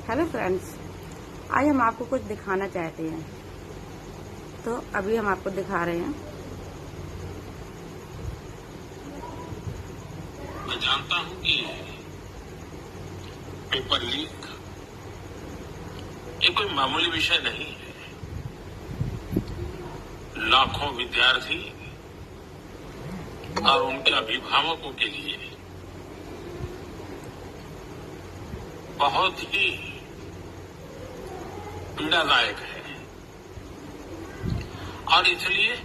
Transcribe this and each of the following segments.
Hello friends, आज हम आपको कुछ दिखाना चाहते हैं, तो अभी हम आपको दिखा रहे हैं। मैं जानता हूं कि पेपर लीक ये कोई मामूली विषय नहीं है। लाखों विद्यार्थी और उनके अभिभावकों के लिए बहुत ही पीड़ादायक है और इसलिए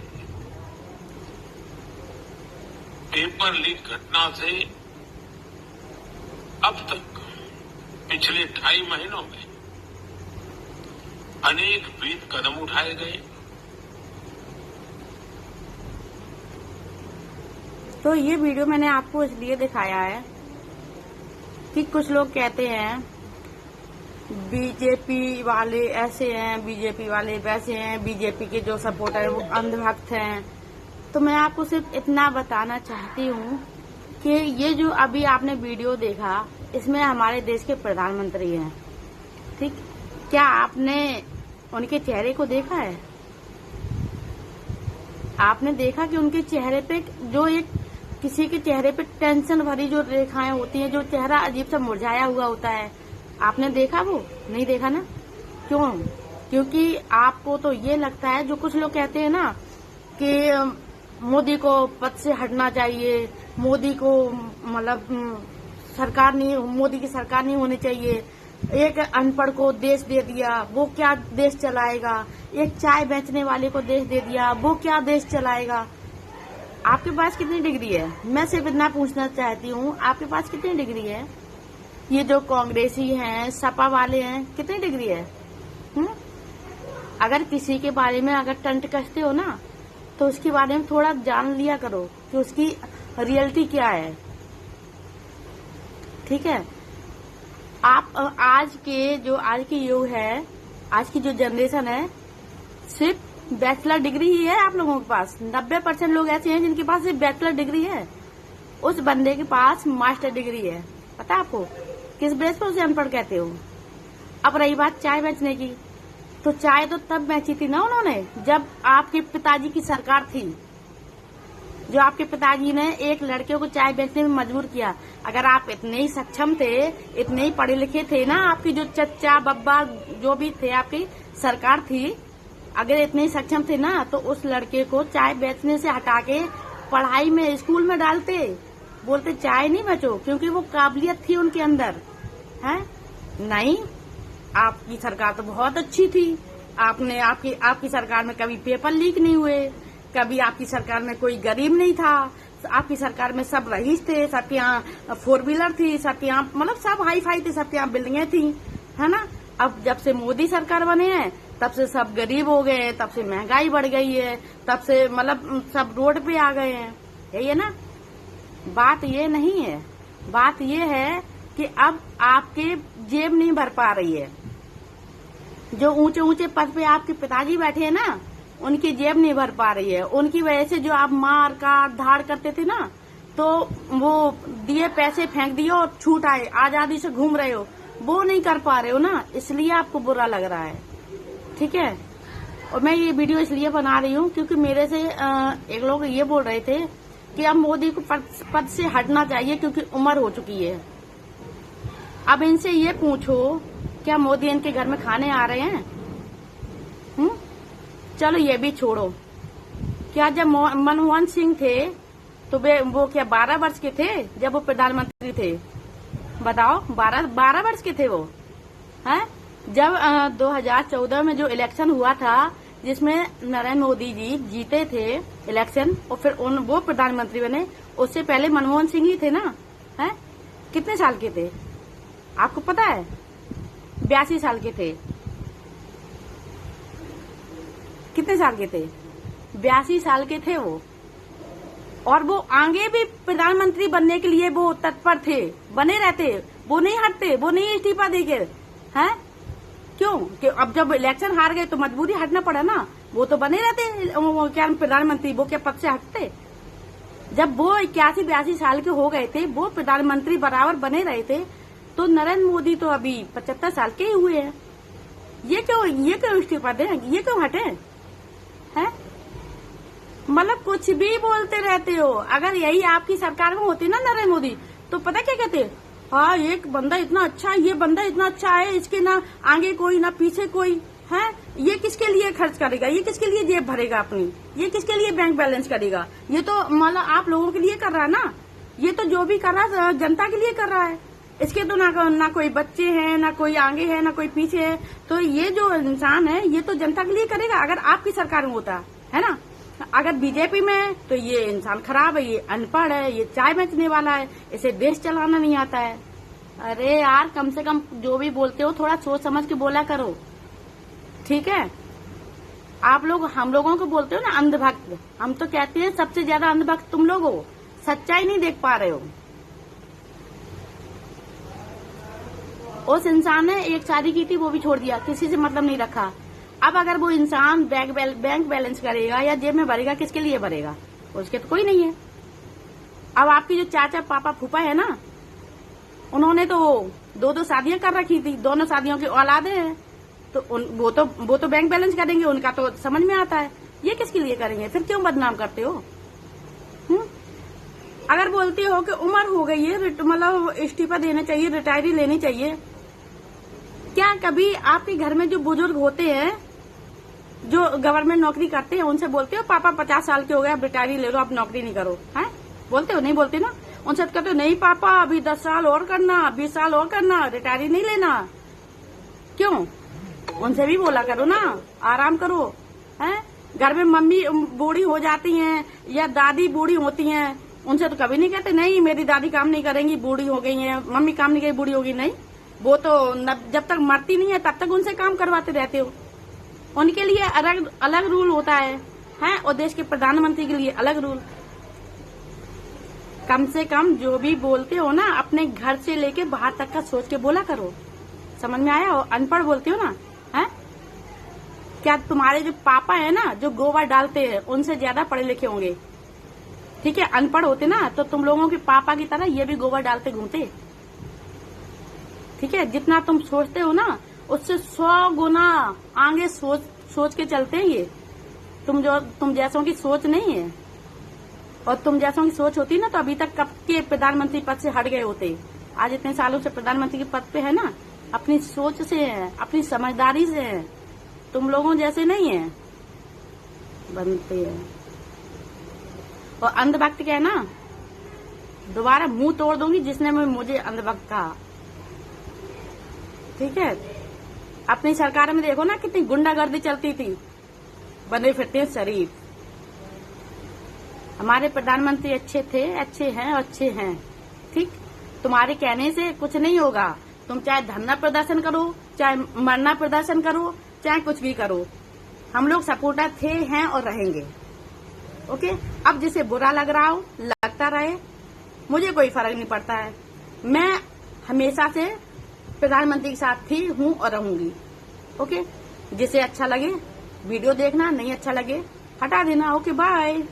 पेपर लीक घटना से अब तक पिछले 2.5 महीनों में अनेक विध कदम उठाए गए। तो ये वीडियो मैंने आपको इसलिए दिखाया है कि कुछ लोग कहते हैं बीजेपी वाले ऐसे हैं, बीजेपी वाले वैसे हैं, बीजेपी के जो सपोर्टर हैं वो अंधभक्त हैं। तो मैं आपको सिर्फ इतना बताना चाहती हूँ कि ये जो अभी आपने वीडियो देखा, इसमें हमारे देश के प्रधानमंत्री हैं, ठीक? क्या आपने उनके चेहरे को देखा है? आपने देखा कि उनके चेहरे पे जो एक किसी के चेहरे पे टेंशन भरी जो रेखाएं होती हैं, जो चेहरा अजीब सा मुरझाया हुआ होता है, आपने देखा? वो नहीं देखा ना? क्यों? क्योंकि आपको तो ये लगता है, जो कुछ लोग कहते हैं ना कि मोदी को पद से हटना चाहिए, मोदी को मतलब सरकार नहीं, मोदी की सरकार नहीं होनी चाहिए, एक अनपढ़ को देश दे दिया, वो क्या देश चलाएगा, एक चाय बेचने वाले को देश दे दिया, वो क्या देश चलाएगा। आपके पास कितनी डिग्री है? मैं सिर्फ इतना पूछना चाहती हूँ, आपके पास कितनी डिग्री है? ये जो कांग्रेसी हैं, सपा वाले हैं, कितनी डिग्री है? अगर किसी के बारे में अगर टंट कसते हो ना, तो उसके बारे में थोड़ा जान लिया करो कि उसकी रियलिटी क्या है, ठीक है? आप आज की युग है, आज की जो जनरेशन है, सिर्फ बैचलर डिग्री ही है आप लोगों के पास। 90% लोग ऐसे हैं जिनके पास सिर्फ बैचलर डिग्री है। उस बंदे के पास मास्टर डिग्री है। पता है आपको किस बेस पर उसे अनपढ़ कहते हो? अब रही बात चाय बेचने की, तो चाय तो तब बेची थी ना उन्होंने जब आपके पिताजी की सरकार थी, जो आपके पिताजी ने एक लड़के को चाय बेचने में मजबूर किया। अगर आप इतने ही सक्षम थे, इतने ही पढ़े लिखे थे ना, आपकी जो चचा बब्बा जो भी थे, आपकी सरकार थी, अगर इतने ही सक्षम थे ना, तो उस लड़के को चाय बेचने से हटा के पढ़ाई में, स्कूल में डालते, बोलते चाय नहीं बेचो, क्योंकि वो काबिलियत थी उनके अंदर, है? नहीं, आपकी सरकार तो बहुत अच्छी थी। आपकी सरकार में कभी पेपर लीक नहीं हुए, कभी आपकी सरकार में कोई गरीब नहीं था, आपकी सरकार में सब रईस थे, सबके यहाँ 4 व्हीलर थी, सबके यहाँ मतलब सब हाई फाई थे, सबके यहाँ बिल्डिंगें थी, है ना? अब जब से मोदी सरकार बने हैं, तब से सब गरीब हो गए हैं, तब से महंगाई बढ़ गई है, तब से मतलब सब रोड पे आ गए हैं। यही है ना बात? ये नहीं है, बात ये है कि अब आपके जेब नहीं भर पा रही है। जो ऊंचे ऊंचे पद पे आपके पिताजी बैठे हैं ना, उनकी जेब नहीं भर पा रही है। उनकी वजह से जो आप मार काट धाड़ करते थे ना, तो वो दिए पैसे फेंक दिए और छूट आए, आजादी से घूम रहे हो, वो नहीं कर पा रहे हो ना, इसलिए आपको बुरा लग रहा है, ठीक है? और मैं ये वीडियो इसलिए बना रही हूँ क्योंकि मेरे से एक लोग ये बोल रहे थे कि अब मोदी को पद से हटना चाहिए क्योंकि उम्र हो चुकी है। अब इनसे ये पूछो, क्या मोदी इनके घर में खाने आ रहे हैं? चलो ये भी छोड़ो, क्या जब मनमोहन सिंह थे तो वो क्या 12 वर्ष के थे जब वो प्रधानमंत्री थे? बताओ, 12 वर्ष के थे वो, हैं? जब 2014 में जो इलेक्शन हुआ था, जिसमें नरेंद्र मोदी जी जीते थे इलेक्शन और फिर वो प्रधानमंत्री बने, उससे पहले मनमोहन सिंह ही थे ना, हैं? कितने साल के थे आपको पता है? 82 साल के थे। कितने साल के थे? 82 साल के थे वो, और वो आगे भी प्रधानमंत्री बनने के लिए वो तत्पर थे, बने रहते, वो नहीं हटते, वो नहीं इस्तीफा देंगे, हैं? क्यों? कि अब जब इलेक्शन हार गए तो मजबूरी हटना पड़ा ना, वो तो बने रहते। क्या प्रधानमंत्री, वो क्या पद से हटते? जब वो 81-82 साल के हो गए थे, वो प्रधानमंत्री बराबर बने रहे थे, तो नरेंद्र मोदी तो अभी 75 साल के ही हुए हैं। ये क्यों इस्तीफा दें, ये क्यों हटे हैं? मतलब कुछ भी बोलते रहते हो। अगर यही आपकी सरकार में होती ना नरेंद्र मोदी, तो पता क्या कहते, हाँ एक बंदा इतना अच्छा है, ये बंदा इतना अच्छा है, इसके ना आगे कोई ना पीछे कोई है, ये किसके लिए खर्च करेगा, ये किसके लिए जेब भरेगा अपनी, ये किसके लिए बैंक बैलेंस करेगा। ये तो मतलब आप लोगों के लिए कर रहा है ना, ये तो जो भी कर रहा है जनता के लिए कर रहा है। इसके तो ना कोई बच्चे हैं, ना कोई आगे है, ना कोई पीछे है। तो ये जो इंसान है ये तो जनता के लिए करेगा अगर आपकी सरकार में होता है ना। अगर बीजेपी में है तो ये इंसान खराब है, ये अनपढ़ है, ये चाय बेचने वाला है, इसे देश चलाना नहीं आता है। अरे यार कम से कम जो भी बोलते हो थोड़ा सोच समझ के बोला करो, ठीक है। आप लोग हम लोगों को बोलते हो ना अंधभक्त, हम तो कहते हैं सबसे ज्यादा अंधभक्त तुम लोग हो, सच्चाई नहीं देख पा रहे हो। उस इंसान ने एक शादी की थी वो भी छोड़ दिया, किसी से मतलब नहीं रखा। अब अगर वो इंसान बैंक बैलेंस करेगा या जेब में भरेगा, किसके लिए भरेगा, उसके तो कोई नहीं है। अब आपकी जो चाचा पापा फूफा है ना, उन्होंने तो 2-2 शादियां कर रखी थी, दोनों शादियों की औलादे हैं, तो वो तो बैंक बैलेंस करेंगे, उनका तो समझ में आता है। ये किसके लिए करेंगे, फिर क्यों बदनाम करते हो? अगर बोलते हो कि उम्र हो गई है, मतलब इस्तीफा देना चाहिए, रिटायरी लेनी चाहिए, क्या कभी आपके घर में जो बुजुर्ग होते हैं जो गवर्नमेंट नौकरी करते हैं उनसे बोलते हो पापा 50 साल के हो गए, अब रिटायरी ले लो, अब नौकरी नहीं करो, हैं? बोलते हो? नहीं बोलते ना। उनसे कहते हो नहीं पापा अभी 10 साल और करना, 20 साल और करना, रिटायरी नहीं लेना। क्यों? उनसे भी बोला करो ना, आराम करो, हैं? घर में मम्मी बूढ़ी हो जाती हैं या दादी बूढ़ी होती हैं, उनसे तो कभी नहीं कहते नहीं मेरी दादी काम नहीं करेंगी, बूढ़ी हो गई है, मम्मी काम नहीं करेगी, बूढ़ी होगी। नहीं, वो तो जब तक मरती नहीं है तब तक उनसे काम करवाते रहते हो। उनके लिए अलग रूल होता है, और देश के प्रधानमंत्री के लिए अलग रूल। कम से कम जो भी बोलते हो ना अपने घर से लेके बाहर तक का सोच के बोला करो, समझ में आया? और अनपढ़ बोलते हो ना, है क्या तुम्हारे जो पापा है ना जो गोबर डालते हैं उनसे ज्यादा पढ़े लिखे होंगे, ठीक है? अनपढ़ होते ना तो तुम लोगों के पापा की तरह ये भी गोबर डालते घूमते, ठीक है? जितना तुम सोचते हो ना उससे 100 गुना आगे सोच के चलते हैं ये। तुम जैसों की सोच नहीं है, और तुम जैसों की सोच होती ना तो अभी तक कब के प्रधानमंत्री पद से हट गए होते। आज इतने सालों से प्रधानमंत्री के पद पे है ना, अपनी सोच से है, अपनी समझदारी से है, तुम लोगों जैसे नहीं है बनते हैं। और अंधभक्त क्या है ना, दोबारा मुंह तोड़ दूंगी जिसने मुझे अंधभक्त कहा, ठीक है? अपनी सरकार में देखो ना कितनी गुंडागर्दी चलती थी, बने फिरते हैं शरीफ। हमारे प्रधानमंत्री अच्छे थे, अच्छे हैं, अच्छे हैं, ठीक? तुम्हारे कहने से कुछ नहीं होगा। तुम चाहे धरना प्रदर्शन करो, चाहे मरना प्रदर्शन करो, चाहे कुछ भी करो, हम लोग सपोर्टर थे, हैं और रहेंगे, ओके? अब जिसे बुरा लग रहा हो लगता रहे, मुझे कोई फर्क नहीं पड़ता है। मैं हमेशा से प्रधानमंत्री के साथ थी, हूँ और रहूंगी, ओके? जिसे अच्छा लगे वीडियो देखना, नहीं अच्छा लगे हटा देना, ओके बाय।